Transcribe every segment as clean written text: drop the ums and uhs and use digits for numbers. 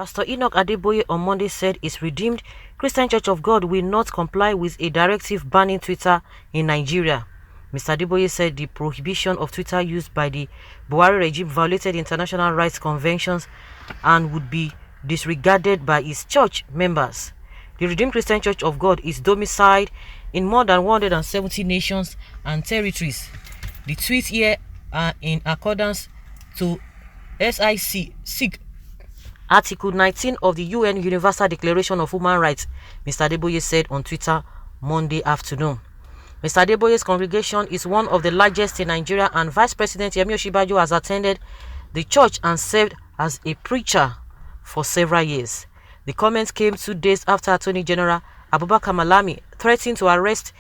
Pastor Enoch Adeboye on Monday said his Redeemed Christian Church of God will not comply with a directive banning Twitter in Nigeria. Mr. Adeboye said the prohibition of Twitter used by the Buhari regime violated international rights conventions and would be disregarded by his church members. The Redeemed Christian Church of God is domiciled in more than 170 nations and territories. The tweets here are in accordance to SIC Article 19 of the UN Universal Declaration of Human Rights, Mr. Adeboye said on Twitter Monday afternoon. Mr. Adeboye's congregation is one of the largest in Nigeria, and Vice President Yemi Osinbajo has attended the church and served as a preacher for several years. The comments came 2 days after Attorney General Abubakar Malami threatened to arrest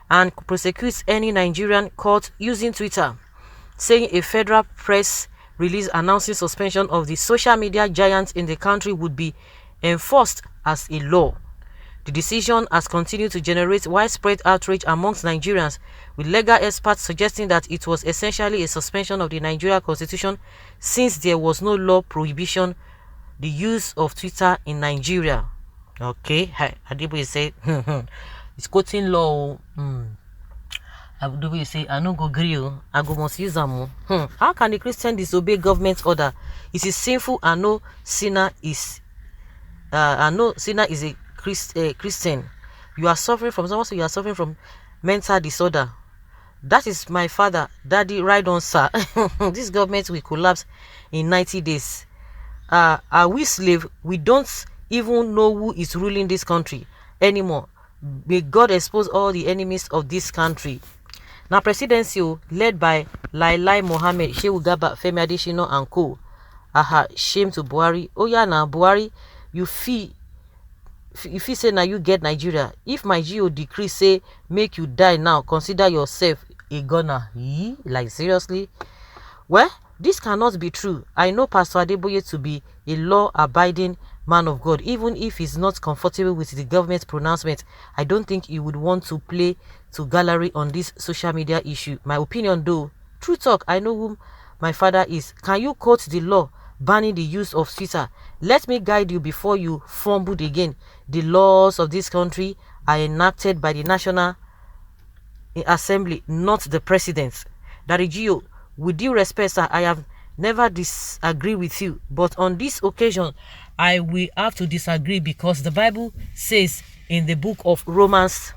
and prosecute any Nigerian caught using Twitter, saying a federal press release announcing suspension of the social media giant in the country would be enforced as a law. The decision has continued to generate widespread outrage amongst Nigerians, with legal experts suggesting that it was essentially a suspension of the Nigeria Constitution since there was no law prohibition the use of Twitter in Nigeria. Okay, Adeboye say it's quoting law. Adeboye say I no go gree, I go must use them. How can the Christian disobey government order? It is sinful, and no sinner is a Christian. You are suffering from someone, so you are suffering from mental disorder. That is my father, daddy, right on, sir. This government will collapse in 90 days. Are we slave? We don't even know who is ruling this country anymore. May God expose all the enemies of this country. Now, presidency led by Lai Mohammed, Shehu Garba, Femi Adesina and co. Shame to Buhari. Oh yeah, now Buhari, you feel say now you get Nigeria. If my GO decree say make you die now, consider yourself a gunner. Like seriously? Well, this cannot be true. I know Pastor Adeboye to be a law-abiding man of God. Even if he's not comfortable with the government's pronouncement, I don't think he would want to play to gallery on this social media issue. My opinion though, true talk, I know whom my father is. Can you quote the law banning the use of Twitter? Let me guide you before you fumbled again. The laws of this country are enacted by the National Assembly, not the president. Daddy Gio, with due respect, sir, I have never disagreed with you, but on this occasion, I will have to disagree because the Bible says in the book of Romans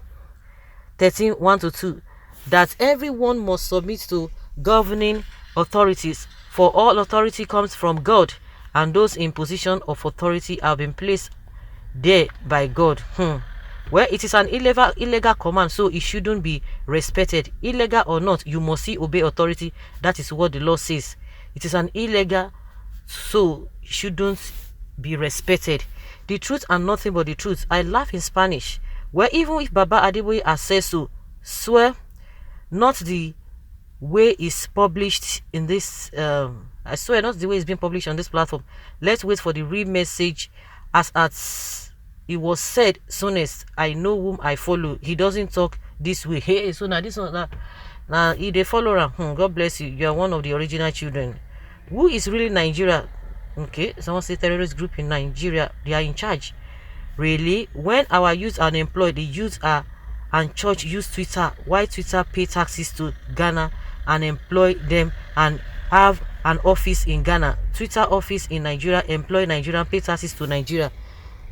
13:1-2 that everyone must submit to governing authorities, for all authority comes from God, and those in position of authority have been placed there by God. Well, it is an illegal command, so it shouldn't be respected. Illegal or not, you must obey authority. That is what the law says. It is an illegal, so shouldn't be respected. The truth and nothing but the truth. I laugh in Spanish. Well, even if Baba Adeboye has said so, swear not the way it's published in this. I swear not the way it's being published on this platform. Let's wait for the real message, as it was said soonest. I know whom I follow. He doesn't talk this way. Hey, so now this one now he the follower. God bless you. You are one of the original children. Who is really Nigeria? Okay, someone say terrorist group in Nigeria. They are in charge. Really? When our youth are unemployed, the youth and church use Twitter. Why Twitter pay taxes to Ghana and employ them and have an office in Ghana? Twitter office in Nigeria, employ Nigerian, pay taxes to Nigeria.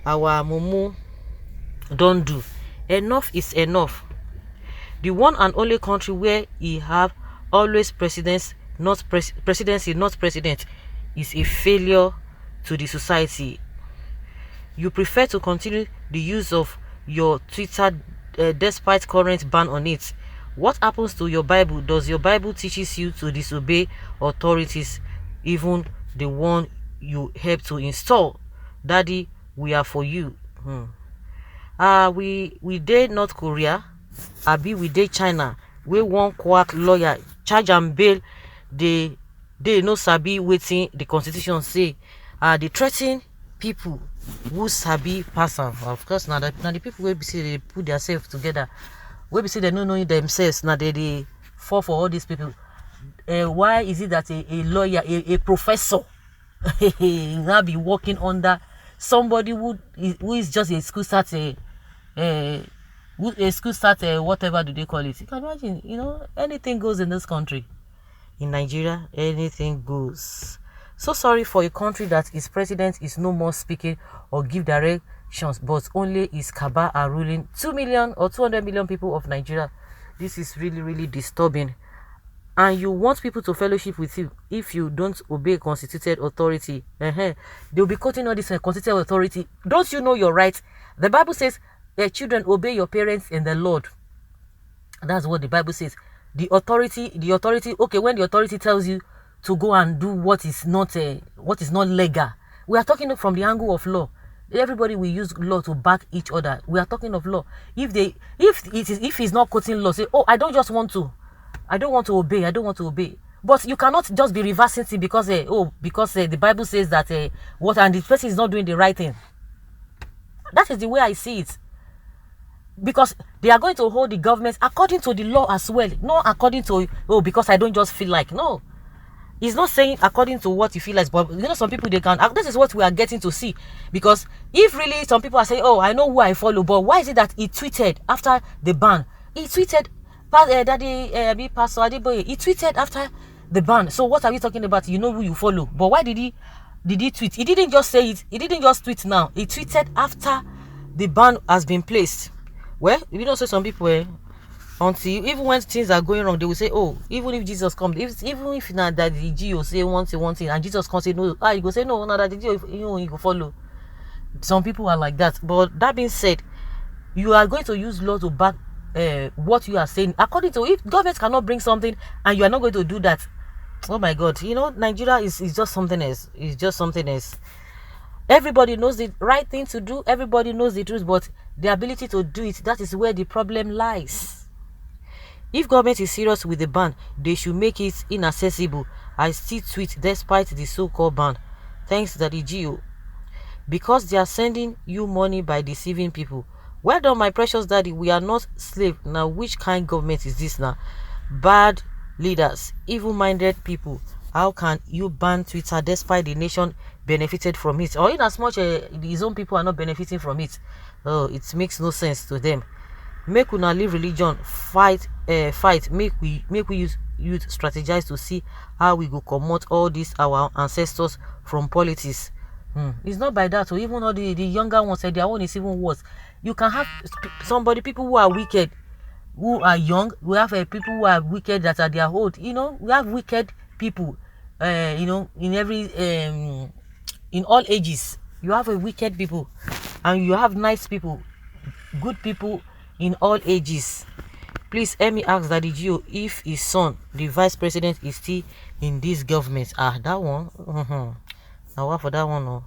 Our Momo don't do. Enough is enough. The one and only country where he have always presidency, not president, is a failure to the society. You prefer to continue the use of your Twitter despite current ban on it. What happens to your Bible? Does your Bible teaches you to disobey authorities, even the one you help to install? Daddy, we are for you. We did North Korea, we did China. We one quack lawyer charge and bail. They no sabi waiting the constitution say. They threaten people who sabi pass am. Of course, now the people will be say they put themselves together. We be say they don't know themselves. Now they fall for all these people. Why is it that a lawyer, a professor, now be working under somebody who is just a school start whatever do they call it. You can imagine, anything goes in this country. In Nigeria, anything goes. So sorry for a country that its president is no more speaking or give directions, but only his cabal are ruling 2 million or 200 million people of Nigeria. This is really, really disturbing. And you want people to fellowship with you if you don't obey constituted authority. They'll be quoting all this constituted authority. Don't you know your rights? The Bible says, children, obey your parents in the Lord. That's what the Bible says. The authority, okay, when the authority tells you to go and do what is not legal, we are talking from the angle of law. Everybody will use law to back each other. We are talking of law. If he's not quoting law, say, oh, I don't want to obey. But you cannot just be reversing it because the Bible says that and the person is not doing the right thing. That is the way I see it. Because they are going to hold the government according to the law as well, not according to because I don't just feel like. No, it's not saying according to what you feel like. But some people, they can. This is what we are getting to see. Because if really some people are saying, oh, I know who I follow, but why is it that he tweeted after the ban? He tweeted, Pastor Adeboye, he tweeted after the ban. So what are we talking about? You know who you follow, but why did he tweet? He didn't just say it. He didn't just tweet now. He tweeted after the ban has been placed. Well, say some people, until even when things are going wrong, they will say, oh, even if Jesus comes, even if now that the GO say one thing, and Jesus can't say no, you go say no, now that the GO, you go follow. Some people are like that. But that being said, you are going to use law to back what you are saying. According to, if government cannot bring something and you are not going to do that, oh my God, Nigeria is just something else. It's just something else. Everybody knows the right thing to do. Everybody knows the truth, but the ability to do it, that is where the problem lies. If government is serious with the ban, they should make it inaccessible. I still tweet despite the so-called ban. Thanks, Daddy Gio. Because they are sending you money by deceiving people. Well done, my precious daddy. We are not slaves. Now, which kind of government is this now? Bad leaders, evil-minded people. How can you ban Twitter despite the nation benefited from it? Or in as much his own people are not benefiting from it? Oh, it makes no sense to them. Make una leave religion, fight. Make we use strategize to see how we go comot all these our ancestors from politics. It's not by that. Or even all the younger ones said their own is even worse. You can have people who are wicked, who are young. We have people who are wicked that are their old. We have wicked people. In every in all ages, you have a wicked people, and you have nice people, good people in all ages. Please let me ask Daddy Gio if his son, the vice president, is still in this government. That one. Now what for that one? No.